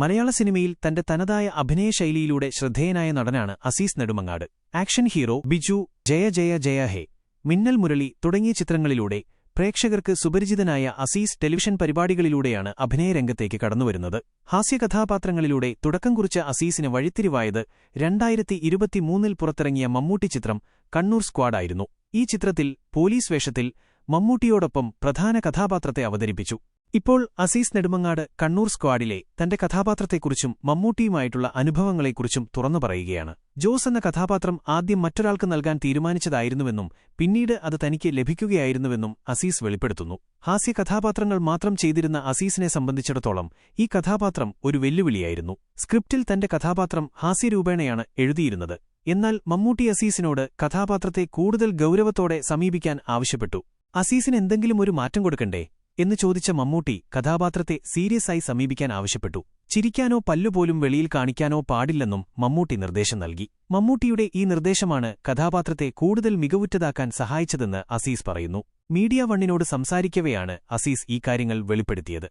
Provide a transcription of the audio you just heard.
മലയാള സിനിമയിൽ തന്റെ തനതായ അഭിനയശൈലിയിലൂടെ ശ്രദ്ധേയനായ നടനാണ് അസീസ് നെടുമങ്ങാട്. ആക്ഷൻ ഹീറോ ബിജു, ജയ ജയ ജയ ഹേ, മിന്നൽ മുരളി തുടങ്ങിയ ചിത്രങ്ങളിലൂടെ പ്രേക്ഷകർക്ക് സുപരിചിതനായ അസീസ് ടെലിവിഷൻ പരിപാടികളിലൂടെയാണ് അഭിനയരംഗത്തേക്ക് കടന്നുവരുന്നത്. ഹാസ്യകഥാപാത്രങ്ങളിലൂടെ തുടക്കം കുറിച്ച അസീസിന് വഴിത്തിരിവായത് 2023 പുറത്തിറങ്ങിയ മമ്മൂട്ടി ചിത്രം കണ്ണൂർ സ്ക്വാഡായിരുന്നു. ഈ ചിത്രത്തിൽ പോലീസ് വേഷത്തിൽ മമ്മൂട്ടിയോടൊപ്പം പ്രധാന കഥാപാത്രത്തെ അവതരിപ്പിച്ചു. ഇപ്പോൾ അസീസ് നെടുമങ്ങാട് കണ്ണൂർ സ്ക്വാഡിലെ തന്റെ കഥാപാത്രത്തെക്കുറിച്ചും മമ്മൂട്ടിയുമായിട്ടുള്ള അനുഭവങ്ങളെക്കുറിച്ചും തുറന്നു പറയുകയാണ്. ജോസ് എന്ന കഥാപാത്രം ആദ്യം മറ്റൊരാൾക്ക് നൽകാൻ തീരുമാനിച്ചതായിരുന്നുവെന്നും പിന്നീട് അത് തനിക്ക് ലഭിക്കുകയായിരുന്നുവെന്നും അസീസ് വെളിപ്പെടുത്തുന്നു. ഹാസ്യ കഥാപാത്രങ്ങൾ മാത്രം ചെയ്തിരുന്ന അസീസിനെ സംബന്ധിച്ചിടത്തോളം ഈ കഥാപാത്രം ഒരു വെല്ലുവിളിയായിരുന്നു. സ്ക്രിപ്റ്റിൽ തന്റെ കഥാപാത്രം ഹാസ്യരൂപേണയാണ് എഴുതിയിരുന്നത്. എന്നാൽ മമ്മൂട്ടി അസീസിനോട് കഥാപാത്രത്തെ കൂടുതൽ ഗൗരവത്തോടെ സമീപിക്കാൻ ആവശ്യപ്പെട്ടു. അസീസിന് എന്തെങ്കിലും ഒരു മാറ്റം കൊടുക്കണ്ടേ എന്ന് ചോദിച്ച മമ്മൂട്ടി കഥാപാത്രത്തെ സീരിയസായി സമീപിക്കാൻ ആവശ്യപ്പെട്ടു. ചിരിക്കാനോ പല്ലുപോലും വെളിയിൽ കാണിക്കാനോ പാടില്ലെന്നും മമ്മൂട്ടി നിർദ്ദേശം നൽകി. മമ്മൂട്ടിയുടെ ഈ നിർദ്ദേശമാണ് കഥാപാത്രത്തെ കൂടുതൽ മികവുറ്റതാക്കാൻ സഹായിച്ചതെന്ന് അസീസ് പറയുന്നു. മീഡിയ വണ്ണിനോട് സംസാരിക്കവെയാണ് അസീസ് ഈ കാര്യങ്ങൾ വെളിപ്പെടുത്തിയത്.